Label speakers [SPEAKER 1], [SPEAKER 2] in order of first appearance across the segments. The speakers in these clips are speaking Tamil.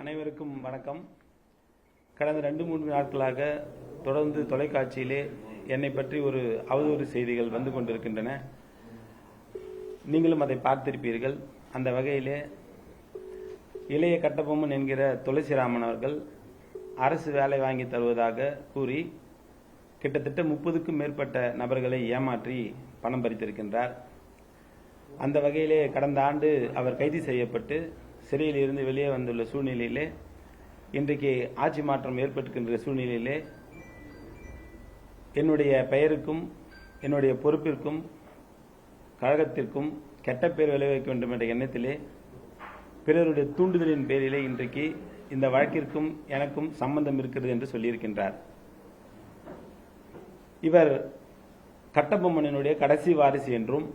[SPEAKER 1] அனைவருக்கும் வணக்கம். கடந்த 2-3 நாட்களாக தொடர்ந்து தொலைக்காட்சியிலே என்னை பற்றி ஒரு அவதூறு செய்திகள் வந்து கொண்டிருக்கின்றன. நீங்களும் அதை பார்த்திருப்பீர்கள். அந்த வகையிலே இளைய கட்டபொம்மன் என்கிற துளசிராமன் அவர்கள் அரசு வேலை வாங்கி தருவதாக கூறி கிட்டத்தட்ட 30க்கும் மேற்பட்ட நபர்களை ஏமாற்றி பணம் பறித்திருக்கின்றார். அந்த வகையிலே கடந்த ஆண்டு அவர் கைது செய்யப்பட்டு சிறையில் இருந்து வெளியே வந்துள்ள சூழ்நிலையிலே இன்றைக்கு ஆட்சி மாற்றம் ஏற்பட்டிருக்கின்ற சூழ்நிலையிலே என்னுடைய பெயருக்கும் என்னுடைய பொறுப்பிற்கும் கழகத்திற்கும் கெட்ட பெயர் விளைவிக்க வேண்டும் என்ற எண்ணத்திலே பிறருடைய தூண்டுதலின் பேரிலே இன்றைக்கு இந்த வழக்கிற்கும் எனக்கும் சம்பந்தம் இருக்கிறது என்று சொல்லியிருக்கின்றார். இவர் கட்டபொம்மனினுடைய கடைசி வாரிசு என்றும்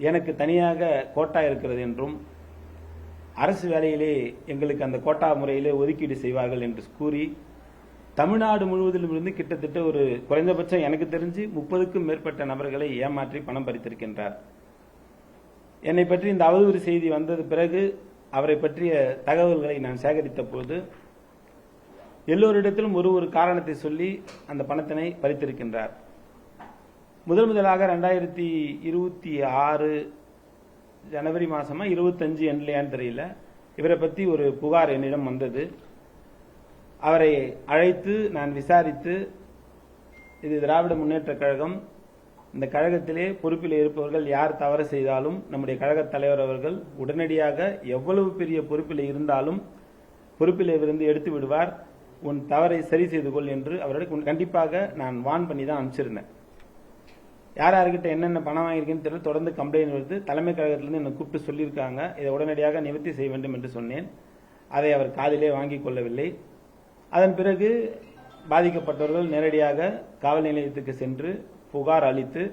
[SPEAKER 1] எனக்கு தனியாக கோட்டா இருக்கிறது என்றும் அரசு வேலையிலே எங்களுக்கு அந்த கோட்டா முறையிலே ஒதுக்கீடு செய்வார்கள் என்று கூறி தமிழ்நாடு முழுவதிலும் இருந்து கிட்டத்தட்ட ஒரு குறைந்தபட்சம் எனக்கு தெரிஞ்சு 30க்கும் மேற்பட்ட நபர்களை ஏமாற்றி பணம் பறித்திருக்கின்றார். என்னை பற்றி இந்த அவதூறு செய்தி வந்தது பிறகு அவரை பற்றிய தகவல்களை நான் சேகரித்த போது எல்லோரிடத்திலும் ஒரு காரணத்தை சொல்லி அந்த பணத்தினை பறித்திருக்கின்றார். முதலாக 2026 ஜனவரி மாசமா 25 எண்ணிலையான்னு தெரியல, இவரை பற்றி ஒரு புகார் என்னிடம் வந்தது. அவரை அழைத்து நான் விசாரித்து, இது திராவிட முன்னேற்ற கழகம், இந்த கழகத்திலே பொறுப்பில் இருப்பவர்கள் யார் தவறு செய்தாலும் நம்முடைய கழக தலைவர் அவர்கள் உடனடியாக எவ்வளவு பெரிய பொறுப்பில் இருந்தாலும் பொறுப்பில் இருந்து எடுத்து விடுவார், உன் தவறை சரி செய்து கொள் என்று அவர்களுக்கு கண்டிப்பாக நான் வான் பண்ணி தான் அனுப்பிச்சிருந்தேன். யார்கிட்ட என்னென்ன பணம் வாங்கியிருக்கேன்னு தெரியல, தொடர்ந்து கம்ப்ளைண்ட் வருது. தலைமை கழகத்திலிருந்து என்னை கூப்பிட்டு சொல்லியிருக்காங்க, இதை உடனடியாக நிவர்த்தி செய்ய வேண்டும் என்று சொன்னேன். அதை அவர் காதிலே வாங்கிக் கொள்ளவில்லை. அதன் பிறகு பாதிக்கப்பட்டவர்கள் நேரடியாக காவல் நிலையத்துக்கு சென்று புகார் அளித்து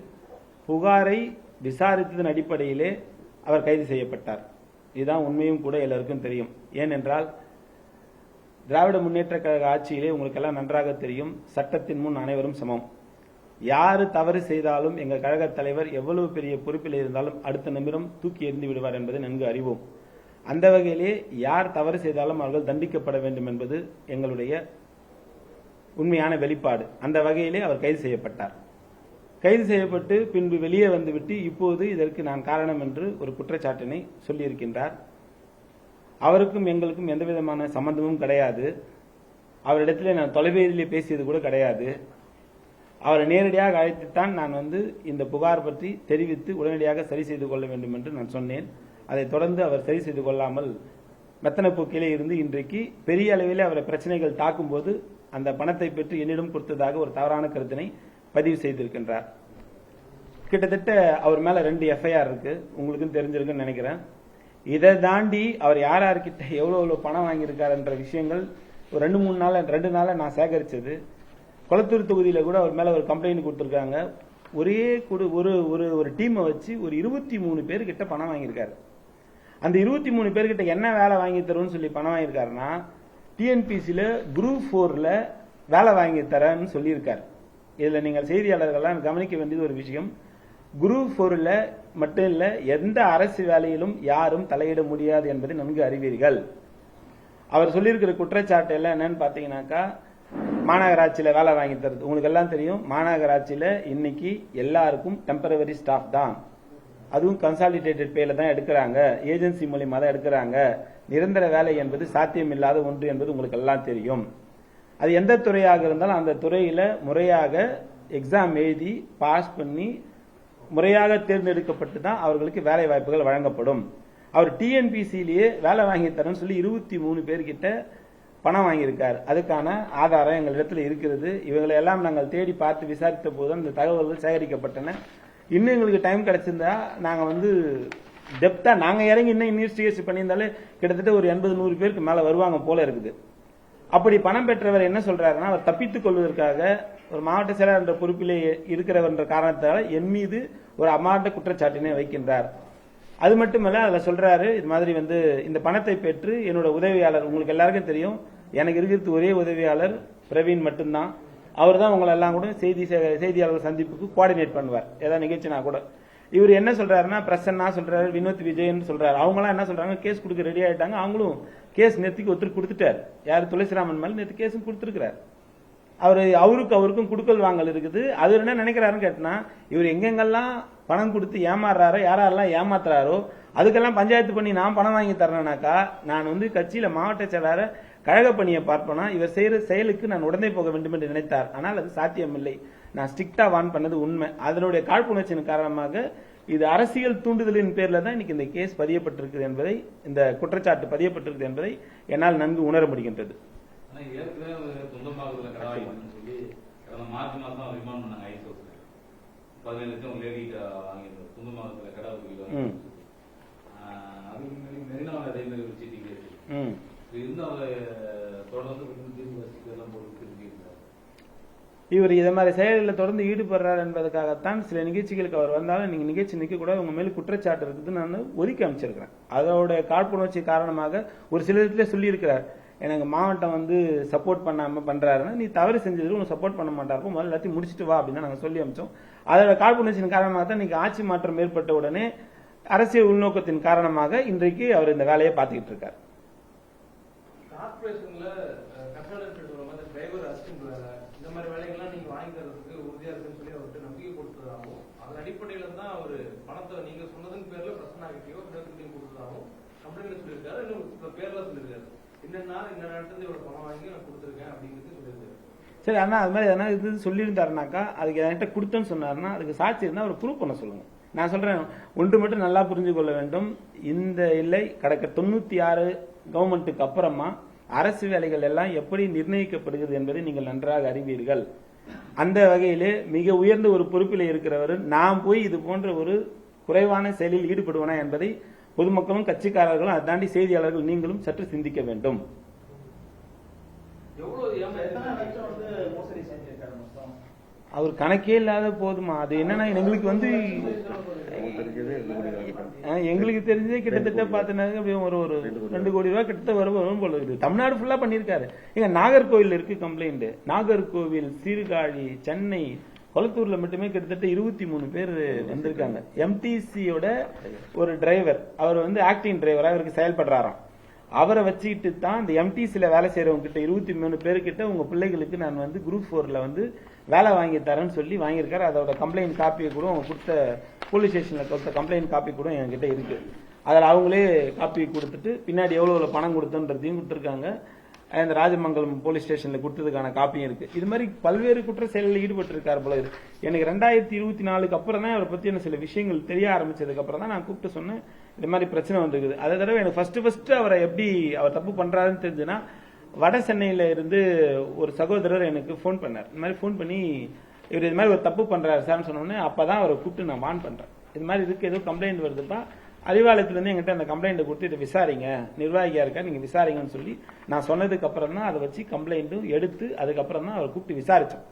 [SPEAKER 1] புகாரை விசாரித்ததன் அடிப்படையிலே அவர் கைது செய்யப்பட்டார். இதுதான் உண்மையும் கூட எல்லாருக்கும் தெரியும். ஏனென்றால் திராவிட முன்னேற்ற கழக ஆட்சியிலே உங்களுக்கு எல்லாம் நன்றாக தெரியும், சட்டத்தின் முன் அனைவரும் சமம். யாரு தவறு செய்தாலும் எங்கள் கழக தலைவர் எவ்வளவு பெரிய பொறுப்பில் இருந்தாலும் அடுத்த நிமிடம் தூக்கி எறிந்து விடுவார் என்பதை நன்கு அறிவோம். அந்த வகையிலே யார் தவறு செய்தாலும் அவர்கள் தண்டிக்கப்பட வேண்டும் என்பது எங்களுடைய உண்மையான வெளிப்பாடு. அந்த வகையிலே அவர் கைது செய்யப்பட்டார். கைது செய்யப்பட்டு பின்பு வெளியே வந்துவிட்டு இப்போது இதற்கு நான் காரணம் என்று ஒரு குற்றச்சாட்டினை சொல்லியிருக்கின்றார். அவருக்கும் எங்களுக்கும் எந்த விதமான சம்பந்தமும் கிடையாது. அவரிடத்திலே நான் தொலைபேசியிலே பேசியது கூட கிடையாது. அவரை நேரடியாக அழைத்துத்தான் நான் இந்த புகார் பற்றி தெரிவித்து உடனடியாக சரி செய்து கொள்ள வேண்டும் என்று நான் சொன்னேன். அதை தொடர்ந்து அவர் சரி செய்து கொள்ளாமல் மெத்தனப்போக்கிலே இருந்து இன்றைக்கு பெரிய அளவில் அவரை பிரச்சனைகள் தாக்கும் போது அந்த பணத்தை பெற்று என்னிடம் கொடுத்ததாக ஒரு தவறான கருத்தினை பதிவு செய்திருக்கின்றார். கிட்டத்தட்ட அவர் மேல 2 எஃப்ஐஆர் இருக்கு, உங்களுக்கும் தெரிஞ்சிருக்குன்னு நினைக்கிறேன். இதை தாண்டி அவர் யார்கிட்ட எவ்வளவு பணம் வாங்கியிருக்கார் என்ற விஷயங்கள் ஒரு 2 நாளா நான் சேகரிச்சது. கொளத்தூர் தொகுதியில கூட அவர் மேல ஒரு கம்ப்ளைண்ட் கொடுத்திருக்காங்க. ஒரே ஒரு டீமை வச்சு ஒரு 23 பேர்கிட்ட பணம் வாங்கியிருக்காரு. அந்த 23 பேர்கிட்ட என்ன வேலை வாங்கி தரும்னு சொல்லி பணம் வாங்கியிருக்காருன்னா, டிஎன்பிசியில குரூப் 4ல வேலை வாங்கி தரேன்னு சொல்லியிருக்காரு. இதுல நீங்கள் செய்தியாளர்கள்லாம் கவனிக்க வேண்டியது ஒரு விஷயம், குரூப் 4ல மட்டும் இல்ல எந்த அரசு வேலையிலும் யாரும் தலையிட முடியாது என்பதை நன்கு அறிவீர்கள். அவர் சொல்லியிருக்கிற குற்றச்சாட்டு எல்லாம் என்னன்னு பாத்தீங்கன்னாக்கா, மாநகராட்சியில வேலை வாங்கி தருது. உங்களுக்கு எல்லாம் தெரியும், மாநகராட்சியில இன்னைக்கு எல்லாருக்கும் டெம்பரவரி ஸ்டாஃப் தான், அதுவும் கன்சாலிடேட்டட் பேல தான் எடுக்கிறாங்க, ஏஜென்சி மூலியமா தான் எடுக்கிறாங்க. நிரந்தர வேலை என்பது சாத்தியம் இல்லாத ஒன்று என்பது உங்களுக்கு எல்லாம் தெரியும். அது எந்த துறையாக இருந்தாலும் அந்த துறையில முறையாக எக்ஸாம் எழுதி பாஸ் பண்ணி முறையாக தேர்ந்தெடுக்கப்பட்டு தான் அவர்களுக்கு வேலை வாய்ப்புகள் வழங்கப்படும். அவர் டிஎன்பிசியிலேயே வேலை வாங்கி தரேன்னு சொல்லி 23 பேர்கிட்ட பணம் வாங்கியிருக்கார். அதுக்கான ஆதாரம் எங்களிடத்தில் இருக்கிறது. இவங்களை எல்லாம் நாங்கள் தேடி பார்த்து விசாரித்த போது அந்த தகவல்கள் சேகரிக்கப்பட்டன. இன்னும் எங்களுக்கு டைம் கிடைச்சிருந்தா நாங்க டெப்தா நாங்க இறங்கி இன்னும் இன்வெஸ்டிகேஷன் பண்ணியிருந்தாலே கிட்டத்தட்ட ஒரு 80-100 பேருக்கு மேல வருவாங்க போல இருக்குது. அப்படி பணம் பெற்றவர் என்ன சொல்றாருன்னா, அவர் தப்பித்துக் கொள்வதற்காக ஒரு மாவட்ட செயலர் என்ற பொறுப்பிலே இருக்கிறவர் என்ற காரணத்தால் என் மீது ஒரு அமாண்ட குற்றச்சாட்டினை வைக்கின்றார். அது மட்டுமல்ல, அதுல சொல்றாரு, இது மாதிரி இந்த பணத்தை பெற்று என்னோட உதவியாளர், உங்களுக்கு எல்லாருக்கும் தெரியும் எனக்கு இருக்கிறது ஒரே உதவியாளர் பிரவீன் மட்டும்தான். அவர் தான் உங்களை எல்லாம் கூட செய்தியாளர் சந்திப்புக்கு கோஆர்டினேட் பண்ணுவார், ஏதாவது நிகழ்ச்சினா கூட. இவர் என்ன சொல்றாருன்னா, பிரசன்னா சொல்றாரு, வினோத் விஜயன் சொல்றாரு. அவங்க எல்லாம் என்ன சொல்றாங்க, கேஸ் கொடுக்க ரெடி ஆயிட்டாங்க. அவங்களும் கேஸ் நேத்துக்கு ஒருத்தர் கொடுத்துட்டாரு. யாரு, துளசிராமன் மேல நேற்று கேஸும் கொடுத்துருக்கிறார். அவருக்கும் குடுக்கல் வாங்கல் இருக்குது. அது என்ன நினைக்கிறாருன்னு கேட்டா, இவர் எங்கெங்கெல்லாம் பணம் கொடுத்து ஏமாறுறாரோ, யாரெல்லாம் ஏமாத்துறாரோ அதுக்கெல்லாம் பஞ்சாயத்து பண்ணி நான் பணம் வாங்கி தரேனாக்கா, நான் வந்து கட்சியில மாவட்ட செயலாளர் கழக பணியை பார்ப்பேனா, இவர் செய்யற செயலுக்கு நான் உடனே போக வேண்டும் என்று நினைத்தார். ஆனால் அது சாத்தியமில்லை. நான் ஸ்ட்ரிக்டா வான் பண்ணது உண்மை. அதனுடைய காழ்ப்புணர்ச்சியின் காரணமாக இது அரசியல் தூண்டுதலின் பேர்ல தான் இன்னைக்கு இந்த கேஸ் பதியப்பட்டிருக்கிறது என்பதை, இந்த குற்றச்சாட்டு பதியப்பட்டிருக்கிறது என்பதை என்னால் நன்கு உணர முடிகின்றது. இவர் இதை மாதிரி செயல்களில் தொடர்ந்து ஈடுபடுறார் என்பதற்காகத்தான் சில நிகழ்ச்சிகளுக்கு அவர் வந்தாலும் நீங்க நிகழ்ச்சி நிக்க கூட உங்க மேல குற்றச்சாட்டு இருக்குது நான் ஒதுக்கி அமைச்சிருக்கிறேன். அதோட காழ்ப்புணர்ச்சி காரணமாக ஒரு சில இடத்துல சொல்லி இருக்கிறார், எனக்கு மாவட்டம் வந்து சப்போர்ட் பண்ணாம பண்றாருன்னா, நீ தவறு செஞ்சது உனக்கு சப்போர்ட் பண்ண மாட்டாருக்கும், முதல்ல எல்லாத்தையும் முடிச்சுட்டு வா அப்படின்னு நாங்க சொல்லி அமைச்சோம். அதோட காழ்ப்புணர்ச்சியின் காரணமாக தான் இன்னைக்கு ஆட்சி மாற்றம் ஏற்பட்ட உடனே அரசியல் உள்நோக்கத்தின் காரணமாக இன்றைக்கு அவர் இந்த வேலையை பார்த்துக்கிட்டு இருக்கார்.
[SPEAKER 2] கார்பரேஷன்ல டிரைவர் அசிஸ்டன்ட் வேலை இந்த மாதிரி வேலைகள்லாம் நீங்க வாங்கி தரதுக்கு உறுதியா இருக்குன்னு சொல்லி அவர்கிட்ட நம்பிக்கை கொடுத்ததாகவும், அதன் அடிப்படையில தான் அவரு பணத்தை நீங்க சொன்னதன் பேர்ல பிரச்சனை ஆகிட்டோ கொடுத்ததாகவும் கம்பெனில சொல்லியிருக்காரு. இன்னும் பேர்ல சொல்லியிருக்காரு, என்னன்னா இந்த நேரத்துல இவ்வளவு பணம் வாங்கி நான் கொடுத்துருக்கேன் அப்படிங்கிறது சொல்லியிருக்காரு.
[SPEAKER 1] சரி, ஆனா அது மாதிரி எதனா இது சொல்லியிருந்தாருனாக்கா, அதுக்கு என்கிட்ட கொடுத்தேன்னு சொன்னாருன்னா அதுக்கு சாட்சி இருந்தா அவர் ப்ரூவ் பண்ண சொல்லுங்க. நான் சொல்றேன், ஒன்று மட்டும் நல்லா புரிஞ்சு கொள்ள வேண்டும். இந்த இல்லை கடக்க 96 கவர்மெண்ட்டுக்கு அப்புறமா அரசு வேலைகள் எல்லாம் எப்படி நிர்ணயிக்கப்படுகிறது என்பதை நீங்கள் நன்றாக அறிவீர்கள். அந்த வகையிலே மிக உயர்ந்த ஒரு பொறுப்பில் இருக்கிறவர் நான் போய் இது போன்ற ஒரு குறைவான செயலில் ஈடுபடுவனா என்பதை பொதுமக்களும் கட்சிக்காரர்களும் அதை தாண்டி செய்தியாளர்கள் நீங்களும் சற்று சிந்திக்க வேண்டும். அவர் கணக்கே இல்லாத போதுமா, அது என்னன்னா எங்களுக்கு வந்து எங்களுக்கு தெரிஞ்சே கிட்டத்தட்ட பாத்தீங்கன்னா ஒரு 2 கோடி ரூபாய் கிட்ட வரும் போல இருக்குது. தமிழ்நாடு ஃபுல்லா பண்ணிருக்காரு. எங்க நாகர்கோவில் இருக்கு கம்ப்ளைண்ட். நாகர்கோவில், சீர்காழி, சென்னை, கொளத்தூர்ல மட்டுமே கிட்டத்தட்ட 23 பேர் வந்திருக்காங்க. எம்டிசியோட ஒரு டிரைவர், அவர் வந்து ஆக்டிங் டிரைவரா அவருக்கு செயல்படுறாராம். அவரை வச்சுக்கிட்டு தான் இந்த எம்டிசில வேலை செய்யறவங்க கிட்ட 23 பேருக்கிட்ட உங்க பிள்ளைகளுக்கு நான் வந்து குரூப் 4ல வந்து வேலை வாங்கி தரேன்னு சொல்லி வாங்கியிருக்காரு. அதோட கம்ப்ளைண்ட் காப்பியை கூட அவங்க கொடுத்த போலீஸ் ஸ்டேஷன்ல கொடுத்த கம்ப்ளைண்ட் காப்பி கூட என்கிட்ட இருக்கு. அதில் அவங்களே காப்பி கொடுத்துட்டு பின்னாடி எவ்வளவு பணம் கொடுத்தோன்றதையும் கொடுத்துருக்காங்க. இந்த ராஜமங்கலம் போலீஸ் ஸ்டேஷன்ல கொடுத்ததுக்கான காப்பியும் இருக்கு. இது மாதிரி பல்வேறு குற்ற செயலில் ஈடுபட்டு இருக்காரு போல இருக்கு. எனக்கு 2024க்கு அப்புறம் தான் அவரை பத்தி எனக்கு சில விஷயங்கள் தெரிய ஆரம்பிச்சதுக்கு அப்புறம் தான் நான் கூப்பிட்டு சொன்னேன், இந்த மாதிரி பிரச்சனை வந்துருக்குது. அதை தடவை எனக்கு ஃபர்ஸ்ட் அவரை எப்படி அவர் தப்பு பண்றாருன்னு தெரிஞ்சுன்னா, வட சென்னையில இருந்து ஒரு சகோதரர் எனக்கு போன் பண்ணார். இந்த மாதிரி போன் பண்ணி இவர் இது மாதிரி ஒரு தப்பு பண்றாரு சார்னு சொன்னோன்னே அப்பதான் அவரை கூப்பிட்டு நான் வான் பண்றேன். இது மாதிரி இருக்கு, ஏதோ கம்ப்ளைண்ட் வருதுப்பா, அறிவாலயத்துல இருந்து எங்கிட்ட அந்த கம்ப்ளைண்ட் கொடுத்து இதை விசாரிங்க, நிர்வாகியா இருக்கா நீங்க விசாரிங்கன்னு சொல்லி நான் சொன்னதுக்கு அப்புறம் தான் அதை வச்சு கம்ப்ளைண்ட்டும் எடுத்து அதுக்கப்புறம் தான் அவரை கூப்பிட்டு விசாரிச்சோம்.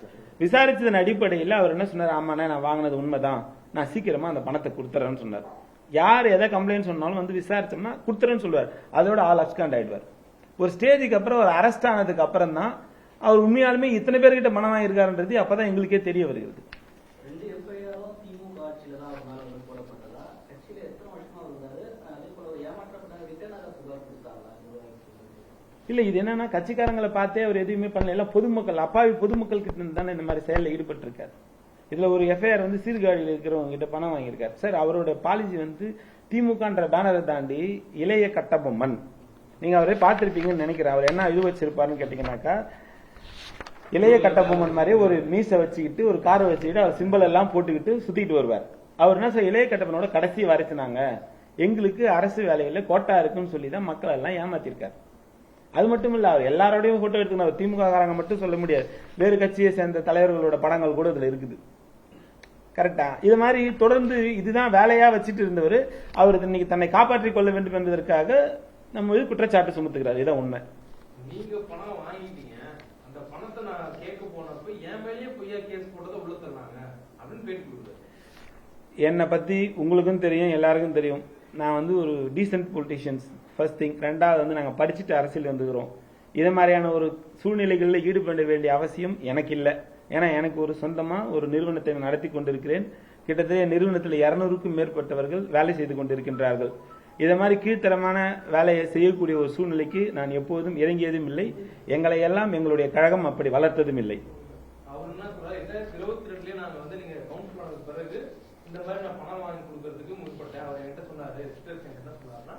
[SPEAKER 1] விசாரிச்சதன் அடிப்படையில் அவர் என்ன சொன்னார், ஆமாண்ணே நான் வாங்கினது உண்மைதான், நான் சீக்கிரமா அந்த பணத்தை கொடுத்துறேன்னு சொன்னார். யார் எதை கம்ப்ளைண்ட் சொன்னாலும் வந்து விசாரிச்சோம்னா கொடுத்துறேன்னு சொல்லுவார். அதோட ஆள் அப்ஸ்காண்ட் ஆயிடுவார். ஒரு ஸ்டேஜுக்கு அப்புறம் ஒரு அரெஸ்ட் ஆனதுக்கு அப்புறம் தான் அவர் உண்மையாலுமே இத்தனை பேர்கிட்ட பணம் வாங்கியிருக்காருன்றது அப்பதான் எங்களுக்கே தெரிய வருகிறது. இல்ல, இது என்னன்னா கட்சிக்காரங்களை பார்த்தே அவர் எதுவுமே பண்ணல. எல்லாம் பொதுமக்கள், அப்பாவி பொதுமக்கள் கிட்ட இருந்து தானே இந்த மாதிரி செயலில் ஈடுபட்டு இருக்காரு. இதுல ஒரு எஃப்ஐஆர் வந்து சீர்காழியில் இருக்கிறவங்க கிட்ட பணம் வாங்கியிருக்காரு. சார், அவரோட பாலிசி வந்து திமுகன்ற பேனரை தாண்டி இளைய கட்டபொம்மன், நீங்க அவரே பார்த்திருப்பீங்கன்னு நினைக்கிறேன். அவர் என்ன இது வச்சிருப்பாருன்னு கேட்டீங்கன்னாக்கா, இளைய கட்டபொம்மன் மாதிரி ஒரு மீசை வச்சுக்கிட்டு ஒரு காரை வச்சுக்கிட்டு அவர் சிம்பிள் எல்லாம் போட்டுக்கிட்டு சுத்திட்டு வருவார். அவர் என்ன சார், இளைய கட்டபொம்மனோட கடைசி வாரிசுனாங்க, எங்களுக்கு அரசு வேலையில கோட்டா இருக்குன்னு சொல்லி தான் மக்கள் எல்லாம் ஏமாத்திருக்காரு. அது மட்டும் இல்ல, அவர் எல்லாரோடையும் போட்டோ எடுத்துக்கணும். திமுக காரங்க மட்டும் சொல்ல முடியாது, வேறு கட்சியை சேர்ந்த தலைவர்களோட படங்கள் கூட இதுல இருக்குது. கரெக்டா? இது மாதிரி தொடர்ந்து இதுதான் வேலையா வச்சுட்டு இருந்தவர் அவர் இன்னைக்கு தன்னை காப்பாற்றிக் கொள்ள வேண்டும் என்பதற்காக நம்ம குற்றச்சாட்டு சுமத்துக்கிறார். இதான் உண்மை.
[SPEAKER 2] நீங்க பணம் வாங்கிட்டீங்க, அந்த பணத்தை நான் கேட்க போனப்ப என் மேலேயே பொய்யா கேஸ் போட்டதை உள்ள தர்றாங்க அப்படின்னு பேட்டி கொடுக்குறாரு.
[SPEAKER 1] என்னை பத்தி உங்களுக்கும் தெரியும், எல்லாருக்கும் தெரியும். நான் வந்து ஒரு டீசென்ட் பொலிட்டிஷியன்ஸ் ஃபர்ஸ்ட் திங். ரெண்டாவது வந்து நாங்கள் படிச்சுட்டு அரசியல் வந்துக்கிறோம். இதே மாதிரியான ஒரு சூழ்நிலைகளில் ஈடுபட வேண்டிய அவசியம் எனக்கு இல்லை. ஏன்னா எனக்கு ஒரு சொந்தமா ஒரு நிறுவனத்தை நடத்தி கொண்டிருக்கிறேன். கிட்டத்தட்ட நிறுவனத்தில் 200க்கும் மேற்பட்டவர்கள் வேலை செய்து கொண்டிருக்கின்றார்கள். இதை மாதிரி கீழ்த்தரமான வேலையை செய்யக்கூடிய ஒரு சூழ்நிலைக்கு நான் எப்போதும் இறங்கியதும் இல்லை. எங்களை எல்லாம் எங்களுடைய கழகம் அப்படி வளர்த்ததும் இல்லை.
[SPEAKER 2] அவர் என்ன சொல்றாரு, 2022 நாங்க நீங்க கவுன்சில் ஆனதுக்கு பிறகு இந்த மாதிரி நான் பணம் வாங்கி கொடுக்கறதுக்கு முற்பட்டேன். அவர் என்கிட்ட சொன்னாரு, என்ன சொன்னாருன்னா,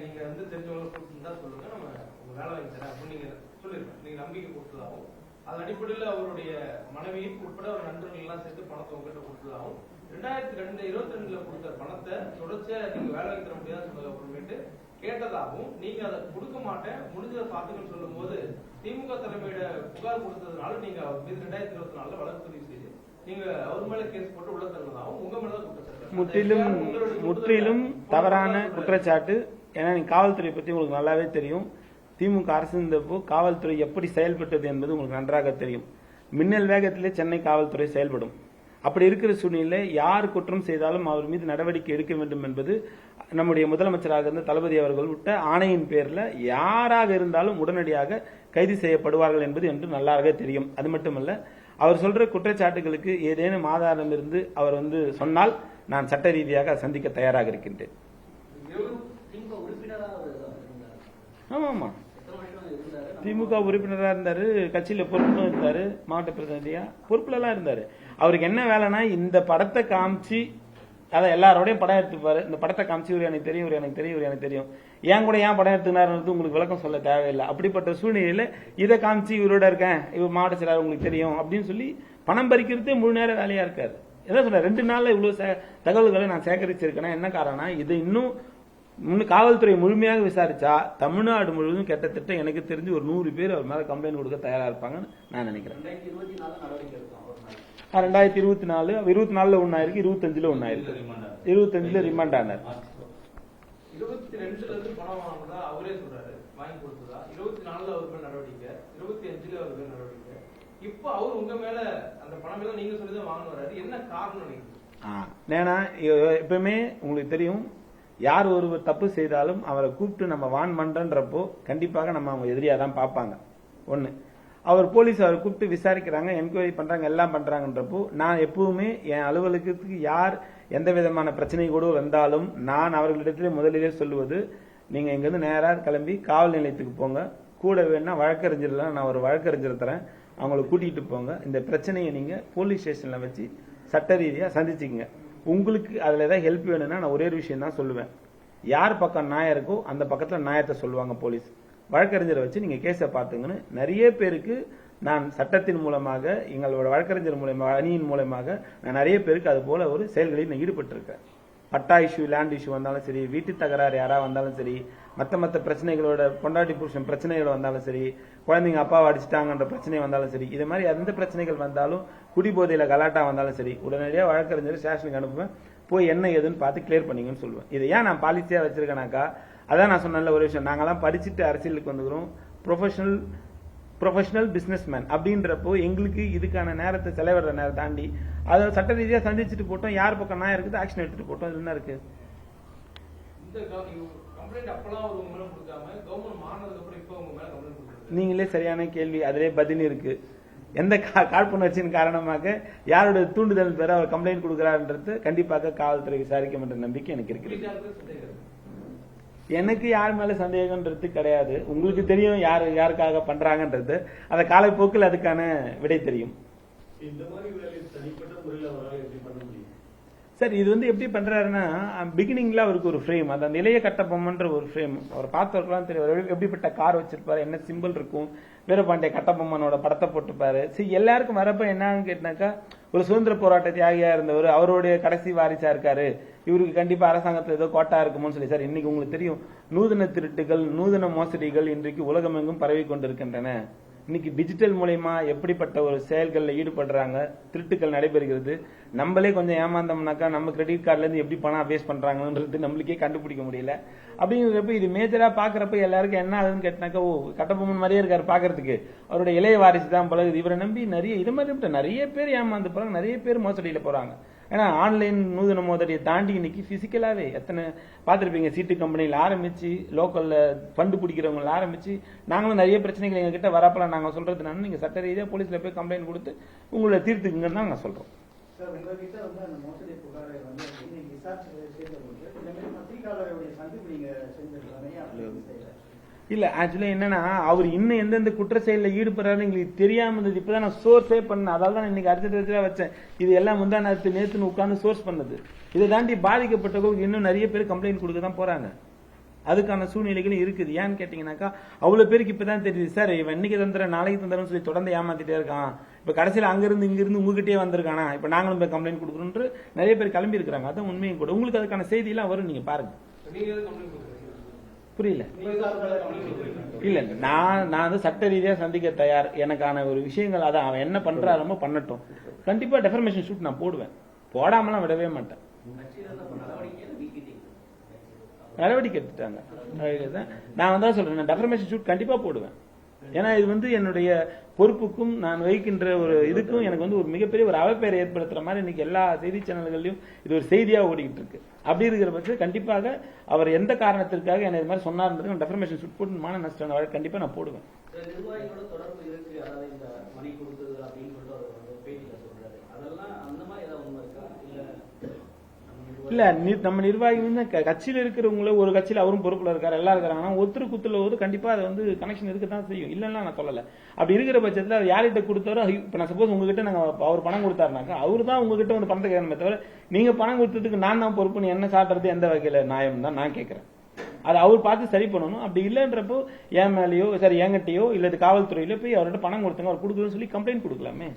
[SPEAKER 2] நீங்க தெரிஞ்சவங்க கொடுத்துருந்தா சொல்லுங்க, நம்ம உங்க வேலை வாங்கி தரேன் அப்படின்னு நீங்க சொல்லிருக்கேன். நீங்க நம்பிக்கை கொடுத்ததாகவும் அதன் அடிப்படையில் அவருடைய மனைவியும் உட்பட அவர் நண்பர்கள் எல்லாம் சேர்த்து பணத்தை உங்ககிட்ட கொடுத்ததாகவும் 2022 கொடுத்த பணத்தை தொடர்ச்சியா நீங்க வேலை வாங்கி தர முடியாது சொன்னது அப்புறமேட்டு கேட்டதாகவும் நீங்க அதை கொடுக்க மாட்டேன் முடிஞ்சதை பார்த்துக்கன்னு சொல்லும் போது திமுக தலைமையிட புகார் கொடுத்ததுனால நீங்க அவர் மீது 2024 வழக்கு பதிவு செய்து நீங்க அவர் மேல கேஸ் போட்டு உள்ள தருவதாகவும் உங்க மேலதான் குற்றச்சாட்டு.
[SPEAKER 1] முற்றிலும் தவறான குற்றச்சாட்டு. ஏன்னா நீங்க காவல்துறை பத்தி உங்களுக்கு நல்லாவே தெரியும். திமுக அரசு இருந்தப்போ காவல்துறை எப்படி செயல்பட்டது என்பது உங்களுக்கு நன்றாக தெரியும். மின்னல் வேகத்திலே சென்னை காவல்துறை செயல்படும். அப்படி இருக்கிற சூழ்நிலை யார் குற்றம் செய்தாலும் அவர் மீது நடவடிக்கை எடுக்க வேண்டும் என்பது நம்முடைய முதலமைச்சராக இருந்த தளபதி அவர்கள் விட்ட ஆணையின் பேர்ல யாராக இருந்தாலும் உடனடியாக கைது செய்யப்படுவார்கள் என்பது என்று நல்லாக தெரியும். அது மட்டுமல்ல, அவர் சொல்ற குற்றச்சாட்டுகளுக்கு ஏதேனும் ஆதாரம் இருந்து அவர் சொன்னால் நான் சட்ட ரீதியாக சந்திக்க தயாராக இருக்கின்றேன். ஆமா, திமுக உறுப்பினராக இருந்தாரு, கட்சியில பொறுப்பும் இருந்தாரு, மாவட்ட பிரதிநிதியா பொறுப்புல எல்லாம் இருந்தாரு. அவருக்கு என்ன வேலைன்னா இந்த படத்தை காமிச்சு அதை எல்லாரோடையும் படம் எடுத்துப்பாரு. இந்த படத்தை காமிச்சு இவர் எனக்கு தெரியும், இவர் எனக்கு தெரியும், இவர் எனக்கு தெரியும், ஏன் கூட ஏன் படம் எடுத்துனாருன்றது உங்களுக்கு விளக்கம் சொல்ல தேவையில்லை. அப்படிப்பட்ட சூழ்நிலையில இதை காமிச்சு இவரோட இருக்கேன், இவர் மாவட்ட செயலாளர் உங்களுக்கு தெரியும் அப்படின்னு சொல்லி பணம் பறிக்கிறதே முழு நேர வேலையா இருக்காரு. எதாவது சொல்ல 2 நாள்ல இவ்வளவு தகவல்களை நான் சேகரிச்சிருக்கேன். என்ன காரணம், இது இன்னும் காவல்துறை முழுமையாக விசாரிச்சா தமிழ்நாடு முழுவதும் கிட்டத்தட்ட எனக்கு தெரிஞ்சு ஒரு 100 பேர் அவர் மேல கம்ப்ளைண்ட் கொடுக்க தயாரா இருப்பாங்கன்னு நான் நினைக்கிறேன். 2024 24 ஒன்னாயிருக்கு, 25 ஒன்னாயிருக்கு, 25 ரிமாண்ட் ஆனார்.
[SPEAKER 2] 22 பணம் வாங்கினதா அவரே சொல்றாரு, வாங்கி கொடுத்ததா. 24 அவர் மேல நடவடிக்கை, 25 அவர் மேல நடவடிக்கை. இப்போ அவர் உங்க மேல அந்த பணம் எல்லாம் நீங்க சொல்லிதான் வாங்கினாரு. என்ன காரணம்?
[SPEAKER 1] ஏன்னா எப்பவுமே உங்களுக்கு தெரியும், யார் ஒருவர் தப்பு செய்தாலும் அவரை கூப்பிட்டு நம்ம வான் பண்றன்றப்போ கண்டிப்பாக நம்ம அவங்க எதிரியா தான் பார்ப்பாங்க. ஒண்ணு, அவர் போலீஸ் அவரை கூப்பிட்டு விசாரிக்கிறாங்க, என்கொயரி பண்றாங்க, எல்லாம் பண்றாங்கன்றப்போ நான் எப்பவுமே என் அலுவலகத்துக்கு யார் எந்த விதமான பிரச்சனை கூட வந்தாலும் நான் அவர்களிடத்திலே முதலிலே சொல்லுவது, நீங்க இங்கிருந்து நேரா கிளம்பி காவல் நிலையத்துக்கு போங்க, கூட வேணா வழக்கறிஞர்லாம் நான் ஒரு வழக்கறிஞர் தரேன், அவங்களை கூட்டிகிட்டு போங்க, இந்த பிரச்சனையை நீங்க போலீஸ் ஸ்டேஷன்ல வச்சு சட்ட ரீதியா சந்திச்சுக்கங்க. உங்களுக்கு அதுல ஏதாவது ஹெல்ப் வேணும்னா நான் ஒரே ஒரு விஷயம் தான் சொல்லுவேன், யார் பக்கம் நியாயம் இருக்கோ அந்த பக்கத்துல நியாயத்தை சொல்லுவாங்க போலீஸ். வழக்கறிஞரை வச்சு நீங்க கேஸை பார்த்துங்கன்னு நிறைய பேருக்கு நான் சட்டத்தின் மூலமாக எங்களோட வழக்கறிஞர் மூலமாக அணியின் மூலமாக நான் நிறைய பேருக்கு அது போல ஒரு செயல்களில் நான் ஈடுபட்டிருக்கேன். பட்டா இஷ்யூ, லேண்ட் இஷ்யூ வந்தாலும் சரி, வீட்டு தகராறு யாராவது வந்தாலும் சரி, மற்ற பிரச்சனைகளோட பொண்டாட்டி புருஷன் பிரச்சனைகள் வந்தாலும் சரி, குழந்தைங்க அப்பாவை அடிச்சுட்டாங்கன்ற பிரச்சனை வந்தாலும் சரி, இது மாதிரி எந்த பிரச்சனைகள் வந்தாலும், குடிபோதையில கலாட்டா வந்தாலும் சரி, உடனடியாக வழக்கறிஞர் ஸ்டேஷனுக்கு அனுப்புவேன், போய் என்ன ஏதுன்னு பார்த்து கிளியர் பண்ணிங்கன்னு சொல்லுவேன். இதை ஏன் நான் பாலிசியா வச்சிருக்கேனாக்கா, அதான் நான் சொன்ன ஒரு விஷயம், நாங்கெல்லாம் படிச்சுட்டு அரசியலுக்கு வந்துக்கிறோம், ப்ரொஃபஷனல் பிசினஸ்மேன் அப்படின்றப்போ எங்களுக்கு இதுக்கான நேரத்தை செலவிடுற நேரம் தாண்டி அதை சட்ட ரீதியா சந்திச்சுட்டு போட்டோம், யார் பக்கம் நியாயம் இருக்குது ஆக்ஷன் எடுத்துட்டு போட்டோம். இது என்ன இருக்கு? நீங்களே சரியான கேள்வி, அதிலே பதில் இருக்கு. எந்த காழ்ப்புணர்ச்சியின் காரணமாக யாருடைய தூண்டுதல் பெற அவர் கம்ப்ளைண்ட் கொடுக்கிறார்ன்றது கண்டிப்பாக காவல்துறை விசாரிக்கும் என்ற நம்பிக்கை எனக்கு இருக்கு. எனக்கு யார் மேல சந்தேகம்ன்றது கிடையாது. உங்களுக்கு தெரியும் யாருக்காக பண்றாங்கன்றது, அந்த காலப்போக்கில் அதுக்கான விடை தெரியும். சார் இது எப்படி பண்றாருன்னா, பிகினிங்ல அவருக்கு ஒரு ஃப்ரேம், அந்த நிலைய கட்டபொம்மன்ற ஒரு ஃப்ரேம் அவர் பார்த்தவர்களாம் தெரியும். எப்படிப்பட்ட கார் வச்சிருப்பாரு, என்ன சிம்பிள் இருக்கும், வீரபாண்டிய கட்டபொம்மனோட படத்தை போட்டுப்பாரு. சரி, எல்லாருக்கும் வரப்ப என்னன்னு கேட்டாக்கா, ஒரு சுதந்திர போராட்ட தியாகியா இருந்தவர், அவருடைய கடைசி வாரிசா இருக்காரு, இவருக்கு கண்டிப்பா அரசாங்கத்தில் ஏதோ கோட்டா இருக்குமோன்னு சொல்லி. சார் இன்னைக்கு உங்களுக்கு தெரியும், நூதன திருட்டுகள், நூதன மோசடிகள் இன்றைக்கு உலகமெங்கும் பரவி கொண்டிருக்கின்றன. இன்னைக்கு டிஜிட்டல் மூலமா எப்படிப்பட்ட ஒரு செயல்களில் ஈடுபடுறாங்க, திருட்டுகள் நடைபெறுகிறது. நம்மளே கொஞ்சம் ஏமாந்தோம்னாக்கா நம்ம கிரெடிட் கார்டுல இருந்து எப்படி பணம் அபேஸ் பண்றாங்கன்றது நம்மளுக்கே கண்டுபிடிக்க முடியல. அப்படிங்கிறப்ப இது மேஜரா பாக்குறப்ப எல்லாருக்கும் என்ன ஆகுதுன்னு கேட்டாக்கா, ஓ கட்டபொம்மன் மாதிரியே இருக்காரு பாக்குறதுக்கு, அவருடைய இளைய வாரிசு தான் பழகுது, இவரை நம்பி நிறைய இது மாதிரி நிறைய பேர் ஏமாந்து போறாங்க, நிறைய பேர் மோசடியில போறாங்க. ஏன்னா ஆன்லைன் நூதன மோசடியை தாண்டி இன்னைக்கு பிசிக்கலாவே எத்தனை பார்த்திருப்பீங்க, சீட்டு கம்பெனியில் ஆரம்பிச்சு லோக்கல்ல ஃபண்டு பிடிக்கிறவங்களை ஆரம்பிச்சு நாங்களும் நிறைய பிரச்சனைகள் எங்ககிட்ட வரப்பலாம். நாங்க சொல்றது நீங்க சட்ட ரீதியா போலீஸ்ல போய் கம்ப்ளைண்ட் கொடுத்து உங்களை தீர்த்துக்குங்கன்னு தான் நாங்க சொல்றோம்.
[SPEAKER 3] சார் உங்ககிட்ட வந்து அந்த மோசடி புகாரை வந்து நீங்க விசாரிச்சு சேர்ந்தவங்களுக்கு இந்த மாதிரி பத்திரிகையாளருடைய சந்திப்பு நீங்க செஞ்சிருக்கலாமே அப்படின்னு செய்யல.
[SPEAKER 1] இல்ல ஆக்சுவலா என்னன்னா அவர் இன்னும் எந்தெந்த குற்ற செயலில் ஈடுபடுறாரு எங்களுக்கு தெரியாம இருந்தது. இப்பதான் நான் சோர்ஸே பண்ணேன். அதால தான் இன்னைக்கு அடுத்த வச்சேன். இது எல்லாம் முந்தா நேற்றுன்னு உட்கார்ந்து சோர்ஸ் பண்ணது. இதை தாண்டி பாதிக்கப்பட்டவங்களுக்கு இன்னும் நிறைய பேர் கம்ப்ளைண்ட் கொடுக்க தான் போறாங்க. அதுக்கான சூழ்நிலைகளும் இருக்குது. ஏன்னு கேட்டீங்கன்னாக்கா அவ்வளவு பேருக்கு இப்பதான் தெரியுது, சார் இவன் இன்னைக்கு தந்துறேன் நாளைக்கு தந்துறேன்னு சொல்லி தொடர்ந்து ஏமாத்திட்டே இருக்கான். இப்ப கடைசியில் அங்கிருந்து இங்கிருந்து உங்ககிட்டயே வந்திருக்கானா, இப்ப நாங்களும் போய் கம்ப்ளைண்ட் கொடுக்குறோம் நிறைய பேர் கிளம்பி இருக்கிறாங்க. அதான் உண்மையும் கூட. உங்களுக்கு அதுக்கான செய்தி எல்லாம் வரும், நீங்க பாருங்க. புரியல? இல்ல நான் வந்து சட்ட ரீதியா சந்திக்க தயார். எனக்கான ஒரு விஷயங்கள் அதான் அவன் என்ன பண்றாரோ பண்ணட்டும். கண்டிப்பா டெஃபர்மேஷன் ஷூட் நான் போடுவேன். போடாமலாம் விடவே மாட்டேன். நடவடிக்கை எடுத்துட்டாங்க. நான் வந்து சொல்றேன், டெஃபர்மேஷன் ஷூட் கண்டிப்பா போடுவேன். ஏன்னா இது வந்து என்னுடைய பொறுப்புக்கும் நான் வகிக்கின்ற ஒரு இதுக்கும் எனக்கு வந்து ஒரு மிகப்பெரிய ஒரு அவப்பெயரை ஏற்படுத்துற மாதிரி இன்னைக்கு எல்லா செய்தி சேனல்கள்லயும் இது ஒரு செய்தியா ஓடிக்கிட்டு இருக்கு. அப்படி இருக்கிற பட்சம் கண்டிப்பாக அவர் எந்த காரணத்திற்காக என்ன இது மாதிரி சொன்னார் டெஃபர்மேஷன் ஷூட் போட்டு மான நஷ்டம் கண்டிப்பா நான் போடுவேன்.
[SPEAKER 4] நிர்வாகிகளோட தொடர்பு இருக்கு, அதாவது இந்த மணி கொடுத்தது அப்படின்னு சொல்லிட்டு அவர் பேட்டியில சொல்றாரு. அதெல்லாம் அந்த மாதிரி ஏதாவது உண்மை இருக்கா?
[SPEAKER 1] இல்ல நம்ம நிர்வாகி வந்து கட்சியில இருக்கிறவங்கள ஒரு கட்சியில அவரும் பொறுப்புல இருக்காரு, எல்லாம் இருக்காங்கன்னா ஒருத்தர் குத்துல ஒரு கண்டிப்பா அது வந்து கனெக்ஷன் இருக்கதான் செய்யும். இல்லன்னா நான் சொல்லல. அப்படி இருக்கிற பட்சத்துல யார்கிட்ட கொடுத்தாரோ, இப்ப நான் சப்போஸ் உங்ககிட்ட நாங்க அவர் பணம் கொடுத்தாருனாக்கா அவரு தான் உங்ககிட்ட வந்து பணத்தை கேட்கணுமே தவிர நீங்க பணம் கொடுத்ததுக்கு நான் தான் பொறுப்புன்னு என்ன சாட்டுறது எந்த வகையில நியாயம் தான் நான் கேட்கிறேன். அதை அவர் பார்த்து சரி பண்ணணும். அப்படி இல்லைன்றப்போ என் மேலேயோ சரி என்கிட்டயோ இல்ல காவல்துறையில போய் அவர்கிட்ட பணம் கொடுத்தாங்க அவர் கொடுக்குறதுன்னு சொல்லி கம்ப்ளைண்ட் கொடுக்கலாமே.